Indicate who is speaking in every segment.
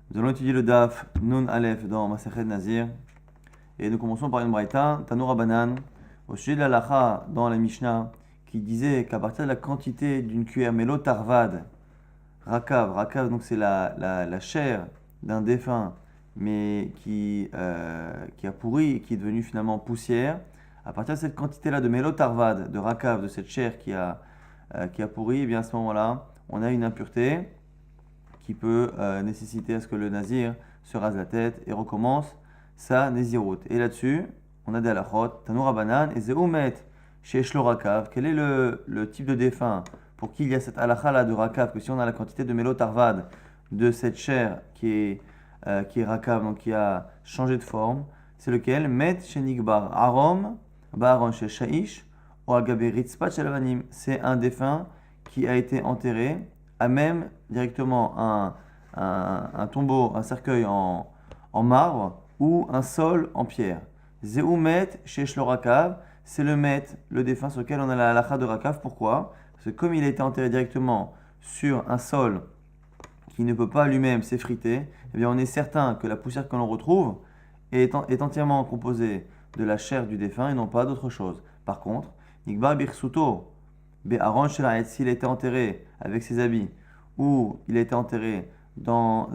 Speaker 1: Nous allons étudier le Daf Nun Aleph dans Masechet Nazir. Et nous commençons par une braïta, Tanoura Banan, au sujet de l'Alacha dans la Mishnah, qui disait qu'à partir de la quantité d'une cuillère mélo tarvad, rakav donc c'est la chair d'un défunt, mais qui a pourri et qui est devenue finalement poussière, à partir de cette quantité-là de mélo tarvad, de rakav, de cette chair qui a pourri, et bien à ce moment-là, on a une impureté qui peut nécessiter à ce que le nazir se rase la tête et recommence sa nésiroute. Et là-dessus, on a des halachot, Tanoura Banan et Zeumet chez Shlo Rakav. Quel est le type de défunt pour qui il y a cette halakha là de Rakav, que si on a la quantité de mélo tarvad de cette chair qui est Rakav, donc qui a changé de forme, c'est lequel? Met chez Nigbar Arom, Baron chez Shaish, ou Agabé Ritzpat chez Lavanim. C'est un défunt qui a été enterré à même directement un tombeau, un cercueil en marbre ou un sol en pierre. Zeumet chez Rakav, c'est le met, le défunt sur lequel on a la halakha de Rakav. Pourquoi? Parce que comme il a été enterré directement sur un sol qui ne peut pas lui-même s'effriter, eh bien on est certain que la poussière que l'on retrouve est entièrement composée de la chair du défunt et non pas d'autre chose. Par contre, Nikbar Birsuto, Be'aron Shelaet, s'il a été enterré avec ses habits, ou il a été enterré dans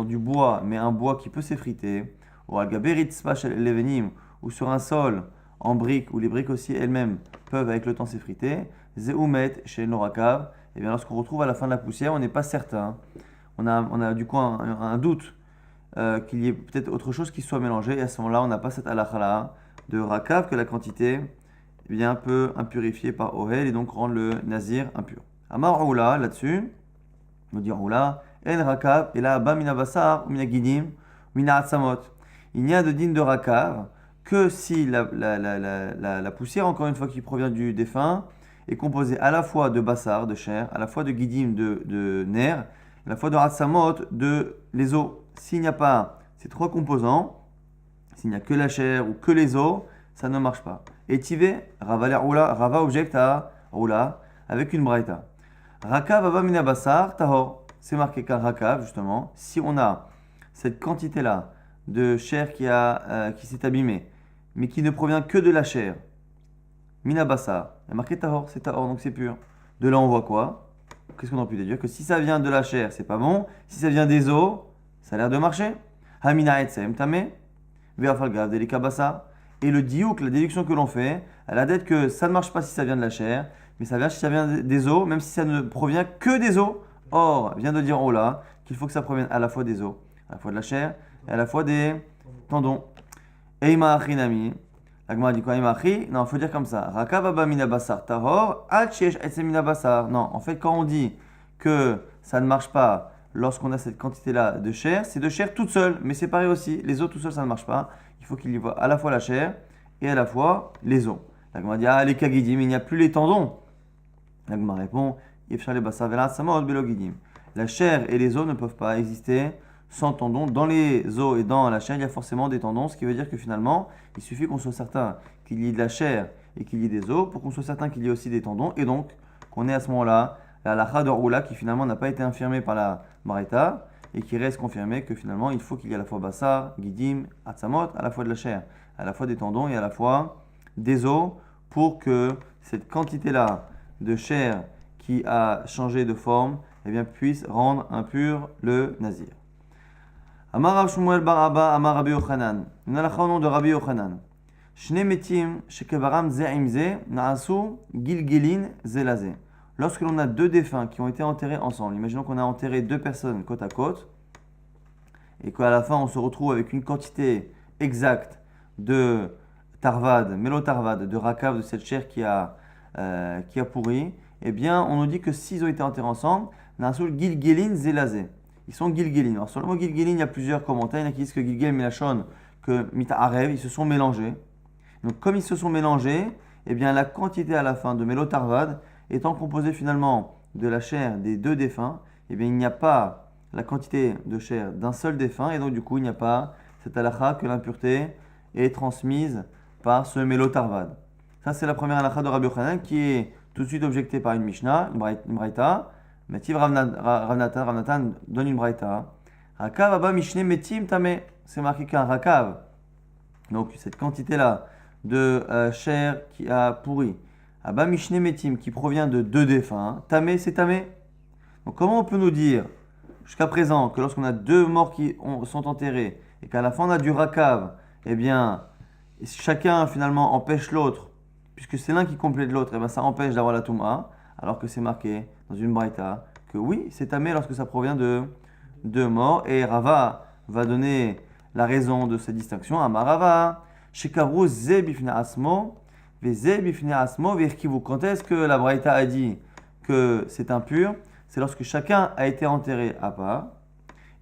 Speaker 1: du bois, mais un bois qui peut s'effriter, ou Levenim, ou sur un sol en briques, où les briques aussi elles-mêmes peuvent avec le temps s'effriter, Zeumet chez Norakav, et bien lorsqu'on retrouve à la fin de la poussière, on n'est pas certain. On a du coup un doute qu'il y ait peut-être autre chose qui soit mélangé, et à ce moment-là, on n'a pas cette halakha de Rakav que la quantité bien peut impurifier par Ohel et donc rendre le nazir impur. Amar Oula, là-dessus, nous dit Oula, En Rakav, et là, Ba Mina Basar, Mina Gidim, Mina Atzamot. Il n'y a de din de Rakav que si la poussière, encore une fois, qui provient du défunt, est composée à la fois de Bassar, de chair, à la fois de Gidim, de nerfs, à la fois de Atzamot, de les os. S'il n'y a pas ces trois composants, s'il n'y a que la chair ou que les os, ça ne marche pas. Et Tivé, Rava objecte à Roula avec une braïta. Rakav ava mina basar tahor. C'est marqué qu'un rakav, justement, si on a cette quantité-là de chair qui s'est abîmée, mais qui ne provient que de la chair, mina basar, il y a marqué tahor, c'est tahor, donc c'est pur. De là, on voit quoi? Qu'est-ce qu'on a pu déduire? Que si ça vient de la chair, c'est pas bon. Si ça vient des os, ça a l'air de marcher. Hamina etsem tame, ve'afalgav delika basar. Et le diouk, la déduction que l'on fait, elle a d'être que ça ne marche pas si ça vient de la chair, mais ça vient si ça vient des os, même si ça ne provient que des os. Or, vient de dire Ola qu'il faut que ça provienne à la fois des os, à la fois de la chair et à la fois des tendons. Eima achinami. L'agma dit quoi? Eima achi? Non, il faut dire comme ça. Rakav aba mina basar tahor, al shesh etzem mina basar. Non, en fait, quand on dit que ça ne marche pas lorsqu'on a cette quantité-là de chair, c'est de chair toute seule, mais c'est pareil aussi. Les os tout seuls, ça ne marche pas. Il faut qu'il y voit à la fois la chair et à la fois les os. L'agma dit, les kagidim, il n'y a plus les tendons. L'agma répond, la chair et les os ne peuvent pas exister sans tendons. Dans les os et dans la chair, il y a forcément des tendons, ce qui veut dire que finalement, il suffit qu'on soit certain qu'il y ait de la chair et qu'il y ait des os pour qu'on soit certain qu'il y ait aussi des tendons et donc qu'on ait à ce moment-là la halakha de Roula qui finalement n'a pas été infirmée par la Baraita et qui reste confirmé que finalement il faut qu'il y ait à la fois Bassar, Gidim, Atzamot, à la fois de la chair, à la fois des tendons et à la fois des os pour que cette quantité-là de chair qui a changé de forme eh bien, puisse rendre impur le nazir. Amar Rav Shmuel bar Abba, Amar Rabbi Yochanan. Nous avons le nom de Rabbi Yochanan. Shne metim shekevaram ze imze naasu gilgilin zelaze. Lorsque l'on a deux défunts qui ont été enterrés ensemble, imaginons qu'on a enterré deux personnes côte à côte, et qu'à la fin on se retrouve avec une quantité exacte de tarvad, mélotarvad, de rakav, de cette chair qui a pourri, eh bien on nous dit que s'ils ont été enterrés ensemble, nasul gilgelin zelazé. Ils sont gilgelin. Alors sur le mot gilgelin, il y a plusieurs commentaires. Il y en a qui disent que gilgel milachon, que mita'arev, ils se sont mélangés. Donc comme ils se sont mélangés, eh bien la quantité à la fin de mélotarvad étant composée finalement de la chair des deux défunts, eh bien il n'y a pas la quantité de chair d'un seul défunt et donc du coup il n'y a pas cette halakha que l'impureté est transmise par ce mélotarvad. Ça c'est la première halakha de Rabbi Yochanan qui est tout de suite objectée par une Mishnah, une braïta. Mativ Rav Natan donne une braïta. Rakav Abba Mishne Metim Tame. C'est marqué qu'un Rakav, donc cette quantité-là de chair qui a pourri, Abba Mishne Metim, qui provient de deux défunts, Tame, c'est Tame. Donc comment on peut nous dire, jusqu'à présent, que lorsqu'on a deux morts qui sont enterrés, et qu'à la fin on a du Rakav, eh bien, chacun finalement empêche l'autre, puisque c'est l'un qui complète l'autre, eh bien ça empêche d'avoir la Touma, alors que c'est marqué dans une Braïta que oui, c'est Tamé lorsque ça provient de deux morts. Et Rava va donner la raison de cette distinction. Amarava, Shekavru Ze Bifne Asmo, Ze Bifne Asmo, Virkivu. Quand est-ce que la Braïta a dit que c'est impur? C'est lorsque chacun a été enterré à part,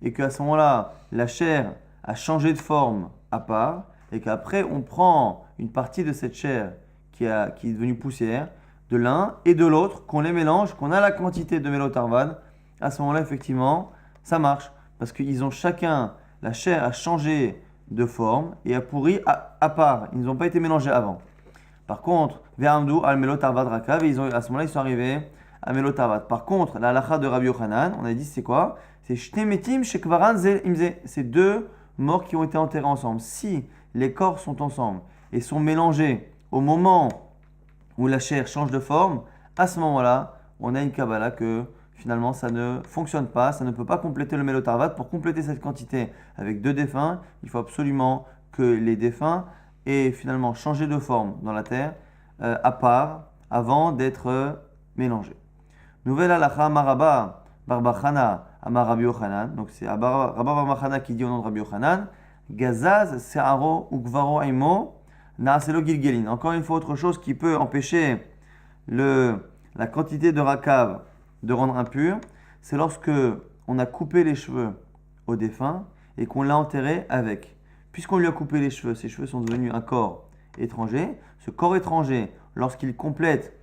Speaker 1: et qu'à ce moment-là, la chair a changé de forme à part, et qu'après on prend une partie de cette chair qui est devenue poussière, de l'un et de l'autre, qu'on les mélange, qu'on a la quantité de mélotarvad, à ce moment-là, effectivement, ça marche. Parce qu'ils ont chacun, la chair a changé de forme et a pourri à part. Ils n'ont pas été mélangés avant. Par contre, Ve'amdu al mélotarvad rakav, et à ce moment-là, ils sont arrivés à mélotarvad. Par contre, la halakha de Rabbi Yochanan, on a dit c'est quoi? C'est shtemetim shekvaran ze imze. C'est deux morts qui ont été enterrés ensemble. Si les corps sont ensemble et sont mélangés au moment où la chair change de forme, à ce moment-là, on a une Kabbalah que finalement ça ne fonctionne pas, ça ne peut pas compléter le mélotarvat. Pour compléter cette quantité avec deux défunts, il faut absolument que les défunts aient finalement changé de forme dans la terre à part avant d'être mélangés. Nouvelle halakha Maraba Barbachana Amar Rabbi Yochanan. Donc c'est Rabba Barbachana qui dit au nom de Rabbi Yochanan, Gazaz Se'aro Ukvaro Aimo Naaselo Gilgelin. Encore une fois, autre chose qui peut empêcher la quantité de rakav de rendre impur, c'est lorsque on a coupé les cheveux au défunt et qu'on l'a enterré avec. Puisqu'on lui a coupé les cheveux, ces cheveux sont devenus un corps étranger. Ce corps étranger, lorsqu'il complète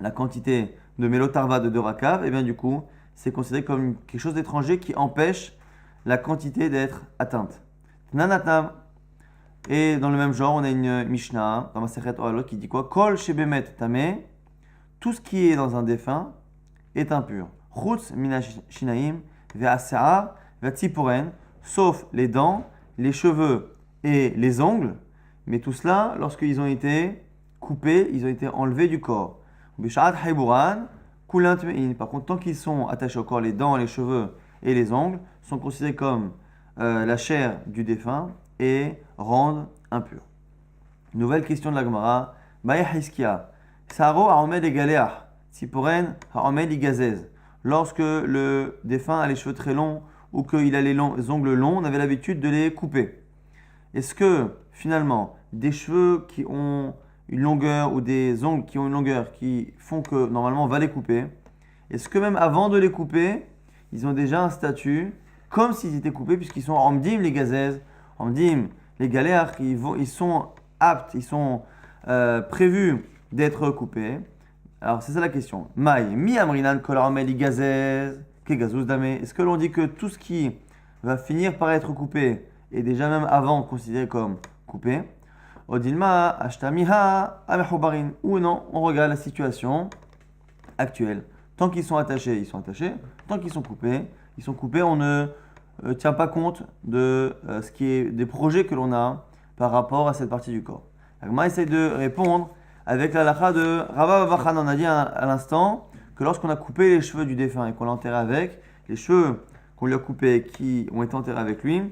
Speaker 1: la quantité de mélotarva de rakav, et bien du coup, c'est considéré comme quelque chose d'étranger qui empêche la quantité d'être atteinte. Nanatnav. Et dans le même genre, on a une Mishnah dans Masechet Ohalot qui dit quoi? Kol shebemet tameh, tout ce qui est dans un défunt est impur. Chutz mina shinaim ve'ase'ar ve'tziporen, sauf les dents, les cheveux et les ongles. Mais tout cela, lorsqu'ils ont été coupés, ils ont été enlevés du corps. Bishat haiburan kulant me'in. Par contre, tant qu'ils sont attachés au corps, les dents, les cheveux et les ongles sont considérés comme la chair du défunt et rendent impur. Nouvelle question de la Gemara. Baya Hiskia. Saro haomed egaleach. Siporen haomed igazez. Lorsque le défunt a les cheveux très longs ou qu'il a les ongles longs, on avait l'habitude de les couper. Est-ce que finalement, des cheveux qui ont une longueur ou des ongles qui ont une longueur qui font que normalement on va les couper, est-ce que même avant de les couper, ils ont déjà un statut comme s'ils étaient coupés puisqu'ils sont amdim les gazez? Amdim, les galéares, ils sont aptes, ils sont prévus d'être coupés. Alors c'est ça la question. Maï, mi amrinan kol amel igazez, ke gazuz dame. Est-ce que l'on dit que tout ce qui va finir par être coupé est déjà même avant considéré comme coupé? Odilma, ashtamiha, amehubarin. Ou non, on regarde la situation actuelle. Tant qu'ils sont attachés, ils sont attachés. Tant qu'ils sont coupés, ils sont coupés. On ne tient pas compte de ce qui est des projets que l'on a par rapport à cette partie du corps. Agma essaie de répondre avec la halakha de Rabba Barbachana. On a dit à l'instant que lorsqu'on a coupé les cheveux du défunt et qu'on l'a enterré avec, les cheveux qu'on lui a coupés et qui ont été enterrés avec lui,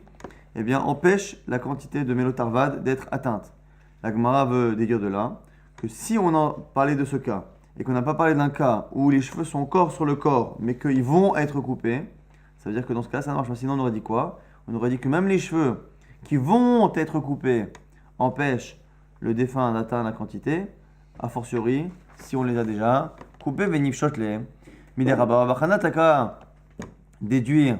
Speaker 1: eh bien, empêchent la quantité de mélotarvad d'être atteinte. La Gemara veut déduire de là que si on a parlé de ce cas et qu'on n'a pas parlé d'un cas où les cheveux sont encore sur le corps mais qu'ils vont être coupés, ça veut dire que dans ce cas, ça ne marche pas. Sinon, on aurait dit quoi? On aurait dit que même les cheveux qui vont être coupés empêchent le défunt d'atteindre la quantité, a fortiori, si on les a déjà coupés, venif shotlet. Midera Barbachana, t'as qu'à déduire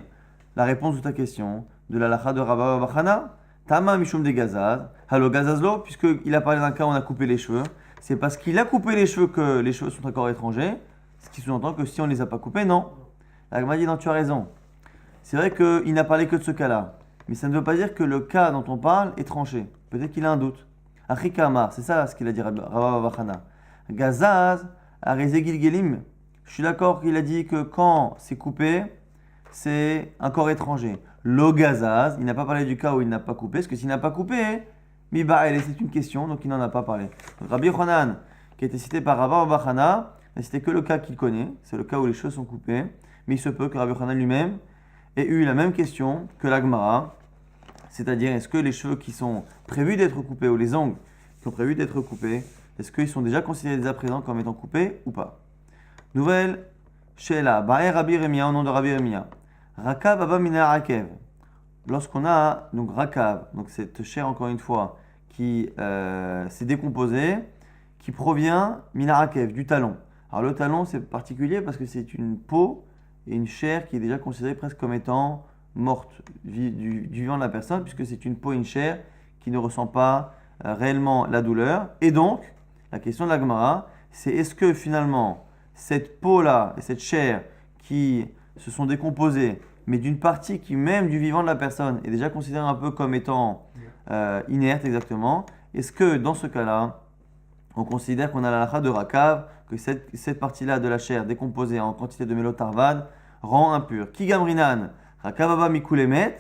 Speaker 1: la réponse de ta question de la lacha de Rabba Barbachana. Tama mishum de gazaz. Hallo gazazlo, puisqu'il a parlé d'un cas où on a coupé les cheveux. C'est parce qu'il a coupé les cheveux que les cheveux sont encore étrangers. Ce qui sous-entend que si on ne les a pas coupés, non. La Gemara dit non, tu as raison. C'est vrai qu'il n'a parlé que de ce cas-là. Mais ça ne veut pas dire que le cas dont on parle est tranché. Peut-être qu'il a un doute. Achika Amar, c'est ça ce qu'il a dit Rabba Barbachana. Gazaz, Areze Gilgelim. Je suis d'accord qu'il a dit que quand c'est coupé, c'est un corps étranger. L'ogazaz, il n'a pas parlé du cas où il n'a pas coupé, parce que s'il n'a pas coupé, Miba'el, c'est une question, donc il n'en a pas parlé. Donc, Rabbi Yochanan, qui a été cité par Rabba Bachana, n'a cité que le cas qu'il connaît, c'est le cas où les cheveux sont coupés, mais il se peut que Rabbi Yochanan lui-même ait eu la même question que la Gemara, c'est-à-dire est-ce que les cheveux qui sont prévus d'être coupés, ou les ongles qui sont prévus d'être coupés, est-ce qu'ils sont déjà considérés dès à présent comme étant coupés ou pas? Nouvelle Sheila, Ba'e Rabbi Remia, au nom de Rabbi Remia. Rakav Abba Mina Rakev. Lorsqu'on a donc Rakav, donc cette chair encore une fois, qui s'est décomposée, qui provient Mina Rakev, du talon. Alors le talon c'est particulier parce que c'est une peau et une chair qui est déjà considérée presque comme étant morte du vivant de la personne, puisque c'est une peau et une chair qui ne ressent pas réellement la douleur. Et donc, la question de la Gemara, c'est est-ce que finalement cette peau-là et cette chair qui se sont décomposées, mais d'une partie qui même du vivant de la personne est déjà considérée un peu comme étant inerte exactement, est-ce que dans ce cas-là, on considère qu'on a la halakha de Rakav, que cette partie-là de la chair décomposée en quantité de mélotarvad rend impure. Ki gamrinan, Rakav Abba mikulemet,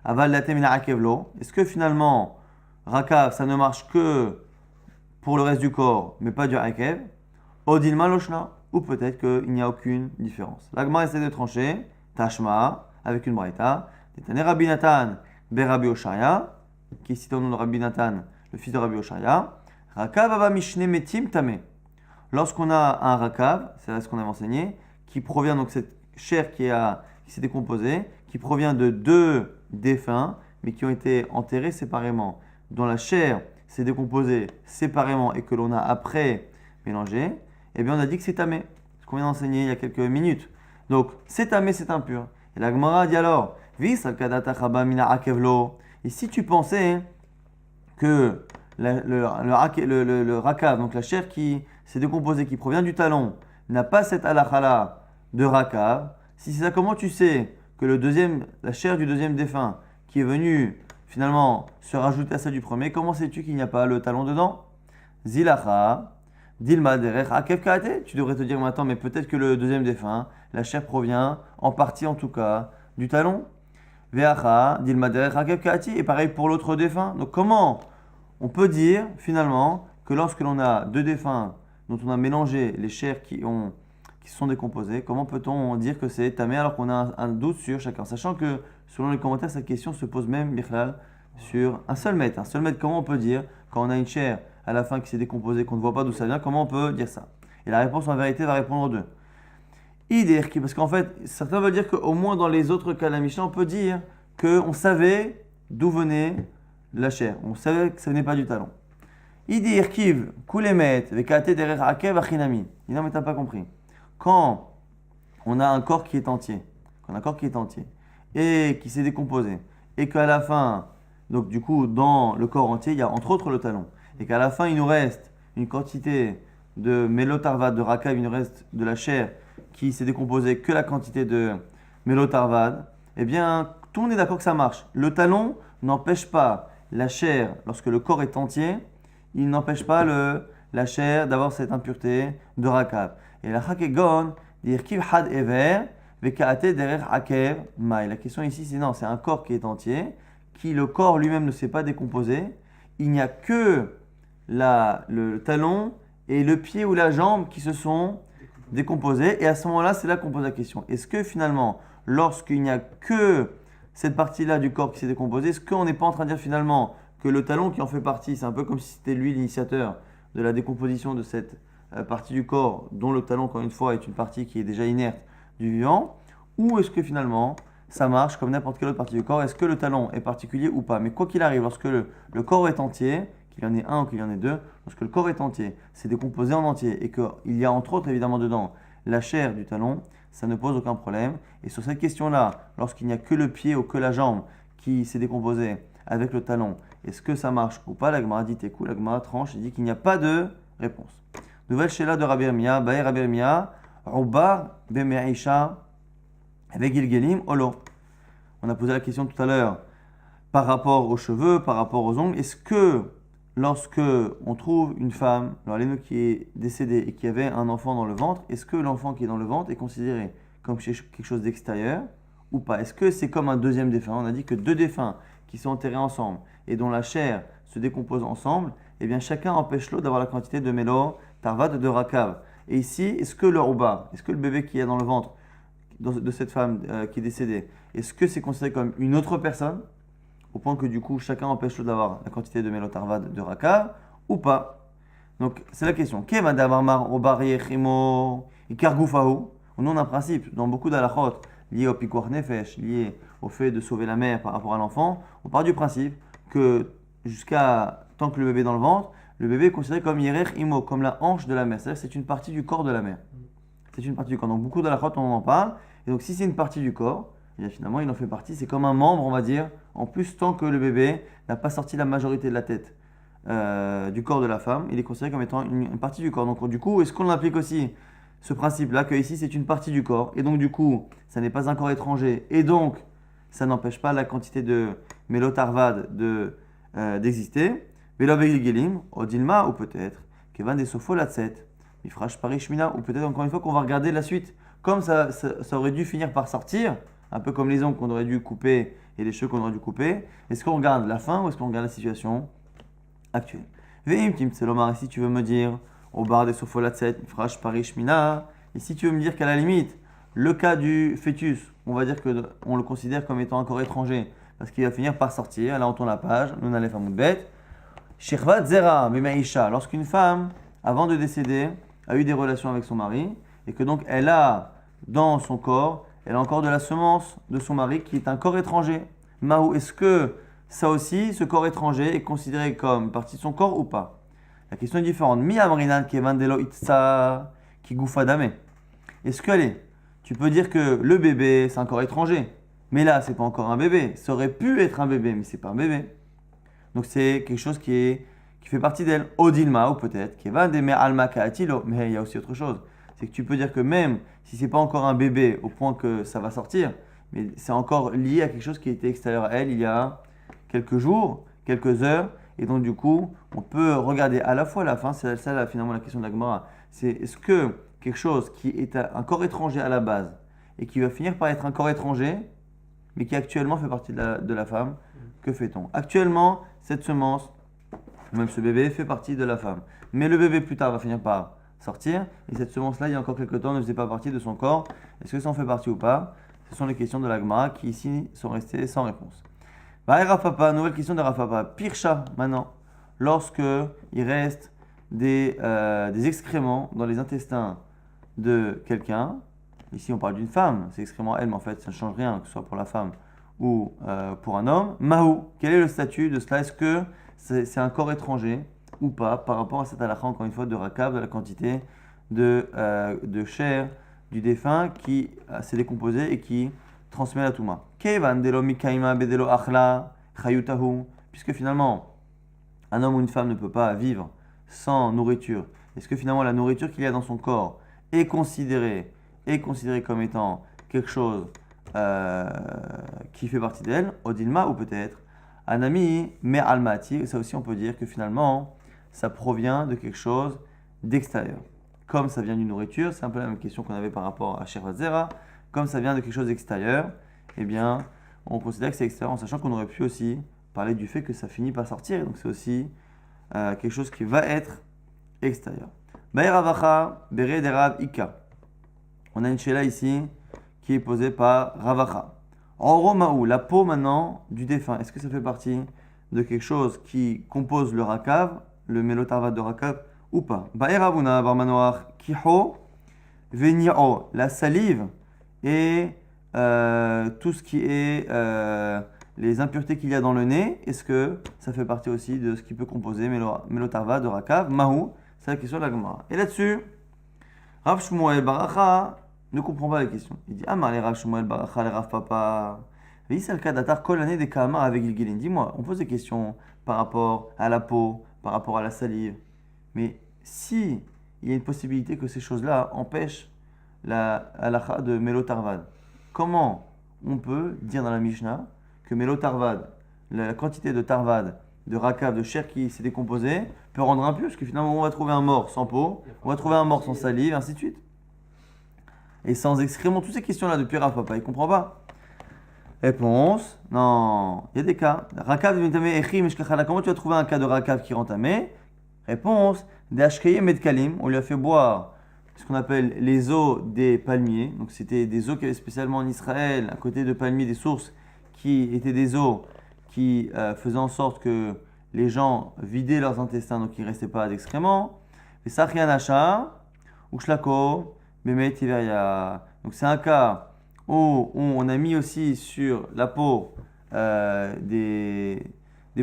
Speaker 1: aval latemina akevlo. Est-ce que finalement, Rakav, ça ne marche que pour le reste du corps, mais pas du Akev? Odilma loshna, ou peut-être qu'il n'y a aucune différence. L'Agma essaie de trancher, Tashma, avec une braïta, Tetane Rabbi Nathan, Rabbi Oshaya, qui est cité au nom de Rabbi Nathan, le fils de Rabbi Oshaya, Rakav Abba Mishne Metim Tame. Lorsqu'on a un Rakav, c'est ce qu'on avait enseigné, qui provient donc cette chair qui s'est décomposée, qui provient de deux défunts, mais qui ont été enterrés séparément, dont la chair s'est décomposée séparément et que l'on a après mélangé, eh bien on a dit que c'est tamé, ce qu'on vient d'enseigner il y a quelques minutes. Donc c'est tamé, c'est impur. Et la Gemara dit alors, vis al kadata chaba mina akevlo. Et si tu pensais que le rakav, donc la chair qui s'est décomposée, qui provient du talon, n'a pas cette halakha de rakav, si c'est ça, comment tu sais que la chair du deuxième défunt qui est venue finalement se rajouter à celle du premier, comment sais-tu qu'il n'y a pas le talon dedans? Zilacha, Dilma derech akev kaate. Tu devrais te dire maintenant, mais peut-être que le deuxième défunt, la chair provient, en partie en tout cas, du talon. Veacha, Dilma derech akev kaate. Et pareil pour l'autre défunt. Donc comment on peut dire finalement que lorsque l'on a deux défunts dont on a mélangé les chairs qui se sont décomposées, comment peut-on dire que c'est tamé alors qu'on a un doute sur chacun? Sachant que selon les commentaires, cette question se pose même, Bichlal, sur un seul mètre. Un seul mètre, comment on peut dire, quand on a une chair à la fin qui s'est décomposée, qu'on ne voit pas d'où ça vient, comment on peut dire ça? Et la réponse en vérité va répondre deux. Idir, parce qu'en fait, certains veulent dire qu'au moins dans les autres cas de la Mishnah, on peut dire qu'on savait d'où venait la chair. On savait que ce n'est pas du talon. Idir kiv, kulemet, vekate derer akev achinami. Non, mais t'as pas compris. Quand on a un corps qui est entier, et qui s'est décomposé, et qu'à la fin, donc du coup, dans le corps entier, il y a entre autres le talon, et qu'à la fin, il nous reste une quantité de mélotarvad, de rakav, il nous reste de la chair qui s'est décomposée que la quantité de mélotarvad, eh bien, tout le monde est d'accord que ça marche. Le talon n'empêche pas la chair, lorsque le corps est entier, il n'empêche pas la chair d'avoir cette impureté de rakav. Et la hakegon, dire kiv had ever, vekaate derer akev mai. La question ici, c'est non, c'est un corps qui est entier, qui le corps lui-même ne s'est pas décomposé. Il n'y a que le talon et le pied ou la jambe qui se sont décomposés. Et à ce moment-là, c'est là qu'on pose la question. Est-ce que finalement, lorsqu'il n'y a que cette partie-là du corps qui s'est décomposée, est-ce qu'on n'est pas en train de dire finalement que le talon qui en fait partie, c'est un peu comme si c'était lui l'initiateur de la décomposition de cette partie du corps, dont le talon, encore une fois, est une partie qui est déjà inerte du vivant, ou est-ce que finalement, ça marche comme n'importe quelle autre partie du corps? Est-ce que le talon est particulier ou pas? Mais quoi qu'il arrive, lorsque le corps est entier, qu'il y en ait un ou qu'il y en ait deux, lorsque le corps est entier, c'est décomposé en entier, et qu'il y a entre autres évidemment dedans la chair du talon, ça ne pose aucun problème. Et sur cette question-là, lorsqu'il n'y a que le pied ou que la jambe qui s'est décomposée avec le talon, est-ce que ça marche ou pas? La Gemara dit t'es cool, la Gemara tranche et dit qu'il n'y a pas de réponse. Nouvelle Sheila de Rabbi Irmia, Bae Rabbi Irmia, Roubar Bemeisha avec Gilgelim Olo. On a posé la question tout à l'heure par rapport aux cheveux, par rapport aux ongles. Est-ce que lorsque on trouve une femme, qui est décédée et qui avait un enfant dans le ventre, est-ce que l'enfant qui est dans le ventre est considéré comme quelque chose d'extérieur ou pas? Est-ce que c'est comme un deuxième défunt? On a dit que deux défunts qui sont enterrés ensemble et dont la chair se décompose ensemble, eh bien chacun empêche l'autre d'avoir la quantité de mélo, tarvad, de rakav. Et ici, est-ce que le rouba, est-ce que le bébé qui est dans le ventre de cette femme qui est décédée, est-ce que c'est considéré comme une autre personne, au point que du coup chacun empêche l'autre d'avoir la quantité de mélo, tarvad, de rakav, ou pas? Donc c'est la question. Keva d'avarmar rouba riechimo ikargufahu. Nous on a un principe dans beaucoup d'halachot lié au pikuach nefesh, lié au fait de sauver la mère par rapport à l'enfant. On part du principe que jusqu'à tant que le bébé est dans le ventre, le bébé est considéré comme yerech imo, comme la hanche de la mère. C'est-à-dire c'est une partie du corps de la mère. C'est une partie du corps. Donc beaucoup d'halachot on en parle. Et donc si c'est une partie du corps, eh bien, finalement il en fait partie. C'est comme un membre, on va dire, en plus tant que le bébé n'a pas sorti la majorité de la tête du corps de la femme, il est considéré comme étant une partie du corps. Donc du coup, est-ce qu'on applique aussi ce principe-là, que ici c'est une partie du corps, et donc du coup, ça n'est pas un corps étranger, et donc ça n'empêche pas la quantité de mélotarvad d'exister. Velovegil gelim, odilma, ou peut-être, kevan des sofolatset, mifrash parishmina, ou peut-être encore une fois qu'on va regarder la suite. Comme ça aurait dû finir par sortir, un peu comme les ongles qu'on aurait dû couper et les cheveux qu'on aurait dû couper, est-ce qu'on regarde la fin ou est-ce qu'on regarde la situation actuelle? Veim tim tselomar, si tu veux me dire, au bar des sofolatset, mifrash parishmina, et si tu veux me dire qu'à la limite, le cas du fœtus, on va dire qu'on le considère comme étant un corps étranger, parce qu'il va finir par sortir, là on tourne la page, nous n'allons pas bête. Shirvat zera, memaisha, lorsqu'une femme, avant de décéder, a eu des relations avec son mari, et que donc elle a dans son corps, elle a encore de la semence de son mari qui est un corps étranger. Mahou, est-ce que ça aussi, ce corps étranger est considéré comme une partie de son corps ou pas? La question est différente. Mi amrinan kevandelo itsa ki gufadame. Est-ce que, allez, tu peux dire que le bébé, c'est un corps étranger, mais là, c'est pas encore un bébé. Ça aurait pu être un bébé, mais c'est pas un bébé. Donc c'est quelque chose qui fait partie d'elle. Odilma, ou peut-être, kevandeme alma kaatilo. Mais il y a aussi autre chose. C'est que tu peux dire que même si c'est pas encore un bébé au point que ça va sortir, mais c'est encore lié à quelque chose qui était extérieur à elle il y a quelques jours, quelques heures, et donc du coup, on peut regarder à la fois la fin, c'est ça là, finalement la question de la Gemara, c'est est-ce que quelque chose qui est un corps étranger à la base, et qui va finir par être un corps étranger, mais qui actuellement fait partie de la femme, que fait-on? Actuellement, cette semence, même ce bébé, fait partie de la femme. Mais le bébé plus tard va finir par sortir, et cette semence-là, il y a encore quelques temps, ne faisait pas partie de son corps. Est-ce que ça en fait partie ou pas? Ce sont les questions de la Gemara qui ici sont restées sans réponse. Rafapa, nouvelle question de Rafapa. Pircha, maintenant, lorsque il reste des excréments dans les intestins de quelqu'un, ici on parle d'une femme, ces excréments elle, mais en fait ça ne change rien, que ce soit pour la femme ou pour un homme. Mahou, quel est le statut de cela? Est-ce que c'est un corps étranger ou pas par rapport à cette halakha, encore une fois, de rakav, de la quantité de chair du défunt qui s'est décomposé et qui transmet la touma. Puisque finalement, un homme ou une femme ne peut pas vivre sans nourriture. Est-ce que finalement la nourriture qu'il y a dans son corps est considérée comme étant quelque chose qui fait partie d'elle, Odilma, ou peut-être Anami, mais Almati, ça aussi on peut dire que finalement ça provient de quelque chose d'extérieur. Comme ça vient d'une nourriture, c'est un peu la même question qu'on avait par rapport à Shirvat Zera, comme ça vient de quelque chose d'extérieur, eh bien on considère que c'est extérieur, en sachant qu'on aurait pu aussi parler du fait que ça finit par sortir, donc c'est aussi quelque chose qui va être extérieur. Baïravacha, Bere de Rav Ika. On a une shéla ici qui est posée par Ravacha. En Romaou, la peau maintenant du défunt, est-ce que ça fait partie de quelque chose qui compose le rakav, le mélotarvat de rakav ou pas? Baïravuna, Barmanoach, Kiho, Veniao, la salive et tout ce qui est les impuretés qu'il y a dans le nez, est-ce que ça fait partie aussi de ce qui peut composer mélotarvat de rakav? Mahou, c'est la question de la Gemara. Et là-dessus, Rav Shmuel Baracha ne comprend pas la question. Il dit Amar les Rav Shmuel Baracha, les Rav Papa. V'isal kadatar kol année des Kamar avec Gilgilin. Dis-moi, on pose des questions par rapport à la peau, par rapport à la salive. Mais si il y a une possibilité que ces choses-là empêchent la halakha de mélotarvad, comment on peut dire dans la Mishnah que mélotarvad, la quantité de tarvad, de rakav, de chair qui s'est décomposée, peut rendre impur, parce que finalement on va trouver un mort sans peau, on va trouver un mort sans salive, ainsi de suite. Et sans excréments, toutes ces questions-là depuis Rav Papa, il ne comprend pas. Réponse, non, il y a des cas. Rakav tamé echim mishkachala. Comment tu as trouvé un cas de rakav qui rend tamé? Réponse, d'ashkeye medkalim. On lui a fait boire ce qu'on appelle les eaux des palmiers. Donc c'était des eaux qu'il y avait spécialement en Israël, à côté de palmiers, des sources qui étaient des eaux qui faisaient en sorte que les gens vidaient leurs intestins, donc il ne restait pas d'excréments. Et sachian asha, ushlako, bemet tiveria. Donc c'est un cas où on a mis aussi sur la peau des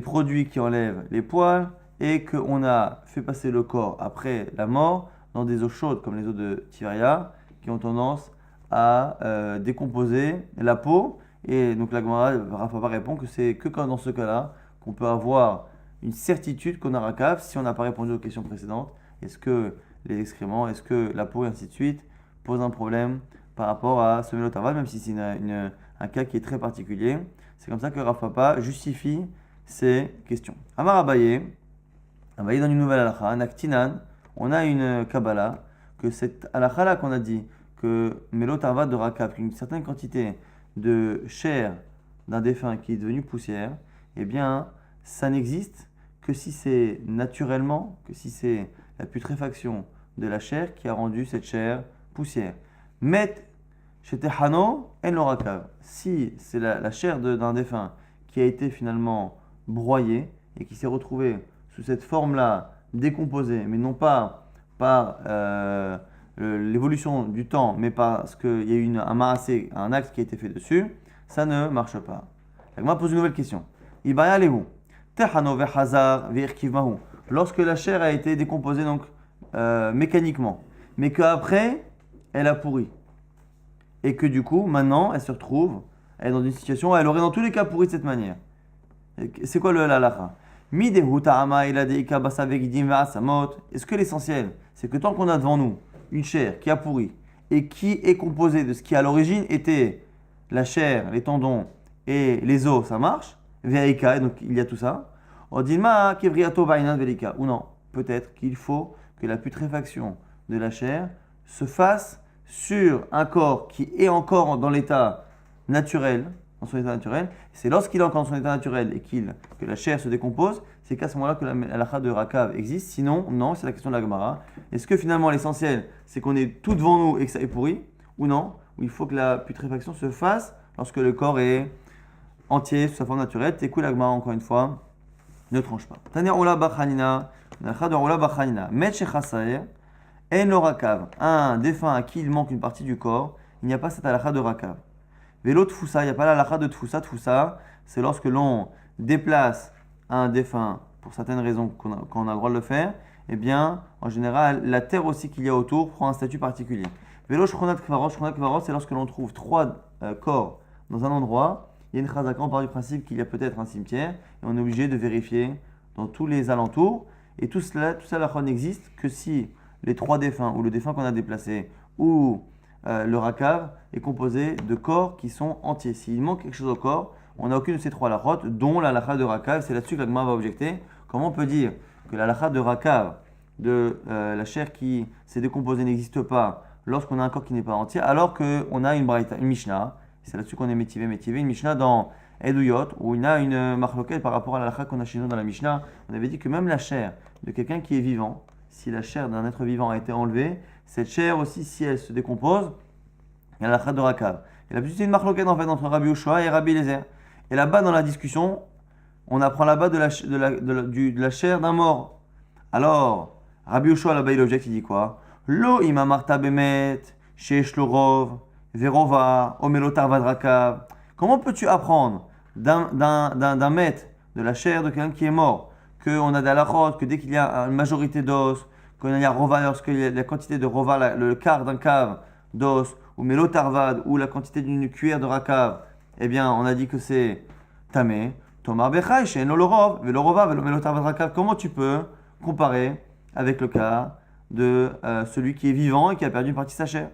Speaker 1: produits qui enlèvent les poils et qu'on a fait passer le corps après la mort dans des eaux chaudes comme les eaux de Tiveria qui ont tendance à décomposer la peau. Et donc la Gemara Rafa répond que c'est que dans ce cas-là qu'on peut avoir une certitude qu'on a rakav si on n'a pas répondu aux questions précédentes. Est-ce que les excréments, est-ce que la peau et ainsi de suite posent un problème par rapport à ce mélotarval, même si c'est un cas qui est très particulier. C'est comme ça que Rav Papa justifie ces questions. Amar Abaye dans une nouvelle halakha, Naktinan, on a une Kabbalah, que cette halakha-là qu'on a dit, que mélotarval de rakav, une certaine quantité de chair d'un défunt qui est devenu poussière, eh bien, ça n'existe que si c'est naturellement, que si c'est la putréfaction de la chair qui a rendu cette chair poussière. Met chez Hano en l'orakav. Si c'est la chair d'un défunt qui a été finalement broyée et qui s'est retrouvée sous cette forme-là décomposée, mais non pas par l'évolution du temps, mais parce qu'il y a eu un acte qui a été fait dessus, ça ne marche pas. La Gemara pose une nouvelle question. Ibaya lehu. Tehano vehazar ve'irkivmahu. Lorsque la chair a été décomposée donc mécaniquement, mais qu'après elle a pourri. Et que du coup, maintenant, elle se retrouve, elle est dans une situation où elle aurait dans tous les cas pourri de cette manière. C'est quoi le halakha? Est-ce que l'essentiel, c'est que tant qu'on a devant nous une chair qui a pourri et qui est composée de ce qui à l'origine était la chair, les tendons et les os, ça marche? Veika, donc il y a tout ça. On dit ou non, peut-être qu'il faut que la putréfaction de la chair se fasse sur un corps qui est encore dans l'état naturel, dans son état naturel. C'est lorsqu'il est encore dans son état naturel et que la chair se décompose, c'est qu'à ce moment-là que la halakha de rakav existe. Sinon, non, c'est la question de la Gemara. Est-ce que finalement l'essentiel, c'est qu'on est tout devant nous et que ça est pourri, ou non? Ou il faut que la putréfaction se fasse lorsque le corps est entier sous sa forme naturelle. T'écoutes la Gemara encore une fois, ne tranche pas. Tania Ola Bachanina, halakha de Ola Bachanina, Metche Chasaer. En le rakav, un défunt à qui il manque une partie du corps, il n'y a pas cette halakha de rakav. Vélo tfoussa, il n'y a pas la halakha de tfoussa. Tfoussa, c'est lorsque l'on déplace un défunt pour certaines raisons qu'on a le droit de le faire, eh bien, en général, la terre aussi qu'il y a autour prend un statut particulier. Vélo shchonat kvarot, c'est lorsque l'on trouve trois corps dans un endroit. Il y a une chazaka, on part du principe qu'il y a peut-être un cimetière et on est obligé de vérifier dans tous les alentours. Et tout ça, la n'existe que si les trois défunts ou le défunt qu'on a déplacé ou le rakav est composé de corps qui sont entiers. S'il manque quelque chose au corps, on n'a aucune de ces trois halachot, dont la halakha de rakav. C'est là-dessus que la Gemara va objecter. Comment on peut dire que la halakha de rakav, de la chair qui s'est décomposée, n'existe pas lorsqu'on a un corps qui n'est pas entier, alors qu'on a une braïta, une mishnah, c'est là-dessus qu'on est métivé, une mishnah dans Eduyot, où il y a une marloquette par rapport à la halakha qu'on a chez nous dans la mishnah. On avait dit que même la chair de quelqu'un qui est vivant, si la chair d'un être vivant a été enlevée, cette chair aussi, si elle se décompose, il y a la halakha de rakav. Et la plus c'est une marloquette en fait entre Rabbi Yoshua et Rabbi Eliezer. Et là-bas dans la discussion, on apprend là-bas de la chair d'un mort. Alors, Rabbi Yoshua là-bas il objecte, il dit quoi? Lo ima marta bemet, sheesh lo rov, verova, omelotar vadrakav. Comment peux-tu apprendre d'un maître de la chair de quelqu'un qui est mort, qu'on a des halachot, que dès qu'il y a une majorité d'os, qu'il y a rova, lorsqu'il y a la quantité de rova, le quart d'un cave d'os, ou melotarvad, ou la quantité d'une cuillère de rakav, eh bien, on a dit que c'est tamé. Tomar bechai, chez nolorov, velorova, velomelotarvad rakav. Comment tu peux comparer avec le cas de celui qui est vivant et qui a perdu une partie de sa chair?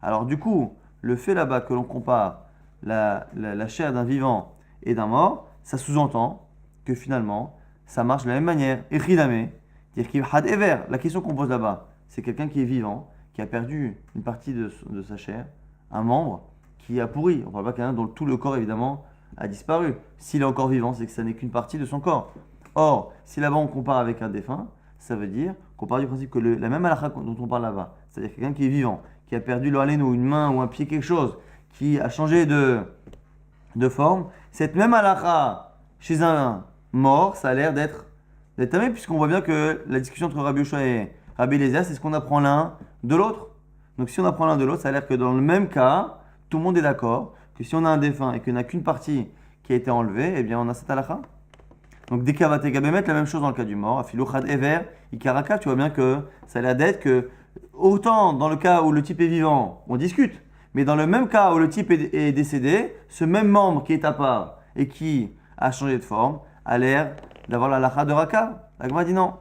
Speaker 1: Alors, du coup, le fait là-bas que l'on compare la chair d'un vivant et d'un mort, ça sous-entend que finalement, ça marche de la même manière. Echidame, dire qu'il had ever. La question qu'on pose là-bas, c'est quelqu'un qui est vivant, qui a perdu une partie de sa chair, un membre, qui a pourri. On ne parle pas quelqu'un dont tout le corps, évidemment, a disparu. S'il est encore vivant, c'est que ça n'est qu'une partie de son corps. Or, si là-bas on compare avec un défunt, ça veut dire qu'on part du principe que la même halakha dont on parle là-bas, c'est-à-dire quelqu'un qui est vivant, qui a perdu l'orléno, une main ou un pied, quelque chose, qui a changé de forme, cette même halakha chez un mort, ça a l'air d'être tamé, puisqu'on voit bien que la discussion entre Rabbi Yoshua et Rabbi Eliezer, c'est ce qu'on apprend l'un de l'autre. Donc si on apprend l'un de l'autre, ça a l'air que dans le même cas, tout le monde est d'accord que si on a un défunt et qu'il n'y a qu'une partie qui a été enlevée, eh bien on a cette halakha. Donc dès qu'Avate Gabemet, la même chose dans le cas du mort. Afilouchad Ever, Ikaraka, tu vois bien que ça a l'air d'être que autant dans le cas où le type est vivant, on discute, mais dans le même cas où le type est décédé, ce même membre qui est à part et qui a changé de forme a l'air d'avoir la halakha de Raka. La Gemara dit non.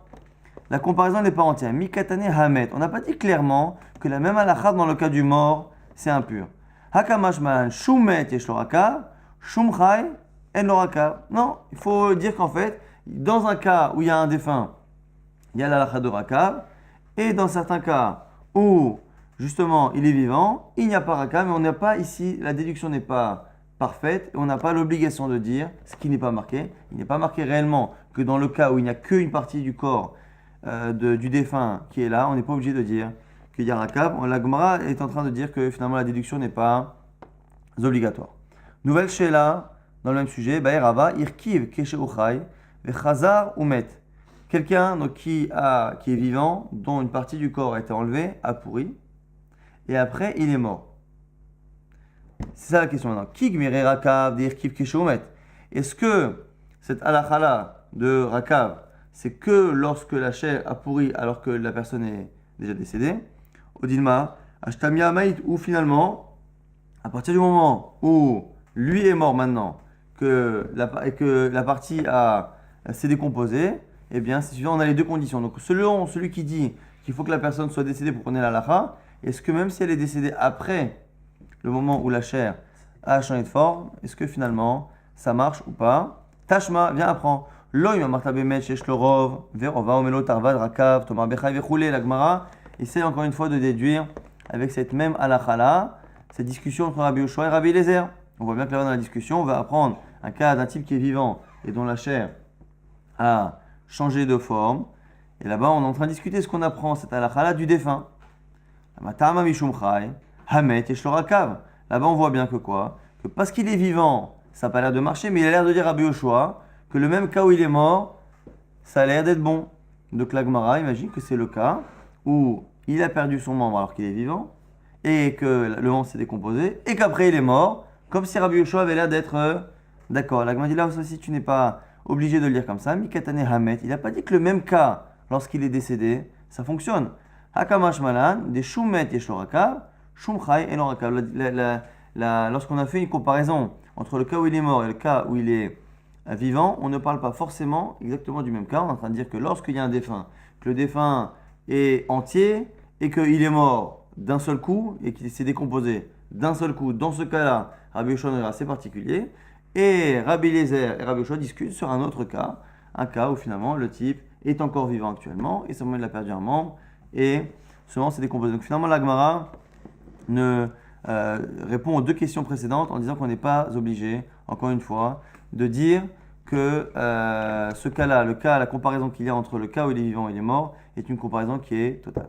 Speaker 1: La comparaison n'est pas entière. Mikatane Hamet. On n'a pas dit clairement que la même halakha dans le cas du mort, c'est impur. Hakamash Malan Shumet Yeshlo Raka, Shumchai En lo Raka. Non, il faut dire qu'en fait, dans un cas où il y a un défunt, il y a la halakha de Raka, et dans certains cas où justement il est vivant, il n'y a pas Raka, mais on n'a pas ici, la déduction n'est pas parfaite, et on n'a pas l'obligation de dire ce qui n'est pas marqué. Il n'est pas marqué réellement que dans le cas où il n'y a qu'une partie du corps du défunt qui est là, on n'est pas obligé de dire qu'il y a Raka. La Gemara est en train de dire que finalement la déduction n'est pas obligatoire. Nouvelle Sheila, dans le même sujet, Baerava, Irkiv Keshe Uchai, Vechazar Umet. Quelqu'un donc, qui est vivant, dont une partie du corps a été enlevée, a pourri, et après il est mort. C'est ça la question maintenant. Kig Mere Rakav, Irkiv Keshe Umet. Est-ce que cette halakha de Rakav, c'est que lorsque la chair a pourri alors que la personne est déjà décédée? Odilma, Ashtamia Maït, ou finalement, à partir du moment où lui est mort maintenant, que la partie s'est décomposée, eh bien, c'est suffisant, on a les deux conditions. Donc, selon celui qui dit qu'il faut que la personne soit décédée pour connaître la halakha, est-ce que même si elle est décédée après le moment où la chair a changé de forme, est-ce que finalement ça marche ou pas? Tashma, viens apprends. Loïm Marta Bemet Shesh Lorov, Verova Omelo Tarvad Rakav, Tomar Bechai Vechoulé, la Gemara essaie encore une fois de déduire avec cette même halakha là, cette discussion entre Rabbi Yoshua et Rabbi Eliezer. On voit bien que là dans la discussion, on va apprendre un cas d'un type qui est vivant et dont la chair a changé de forme. Et là-bas, on est en train de discuter ce qu'on apprend, cette halakha là du défunt. Matama Mishum Chai, Hamet Yesh Lo Rakav. Là-bas, on voit bien que quoi? Que parce qu'il est vivant, ça n'a pas l'air de marcher, mais il a l'air de dire à Rabbi Yoshua que le même cas où il est mort, ça a l'air d'être bon. Donc la Gemara imagine que c'est le cas où il a perdu son membre alors qu'il est vivant, et que le membre s'est décomposé, et qu'après il est mort, comme si Rabbi Yoshua avait l'air d'être d'accord. La Gemara dit là aussi, tu n'es pas obligé de le lire comme ça. Mikatane Hamet, il n'a pas dit que le même cas, lorsqu'il est décédé, ça fonctionne. Hakamash Malan, des Shumet Yeshlo Rakav, Shumchai et Rakav. Lorsqu'on a fait une comparaison entre le cas où il est mort et le cas où il est vivant, on ne parle pas forcément exactement du même cas. On est en train de dire que lorsqu'il y a un défunt, que le défunt est entier et qu'il est mort d'un seul coup et qu'il s'est décomposé d'un seul coup, dans ce cas-là, Rabbi Yoshua est assez particulier. Et Rabbi Eliezer et Rabbi Yoshua discutent sur un autre cas, un cas où finalement le type est encore vivant actuellement et seulement il a perdu un membre et seulement s'est décomposé. Donc finalement la Gemara ne répond aux deux questions précédentes en disant qu'on n'est pas obligé, encore une fois, de dire que ce cas-là, la comparaison qu'il y a entre le cas où il est vivant et il est mort, est une comparaison qui est totale.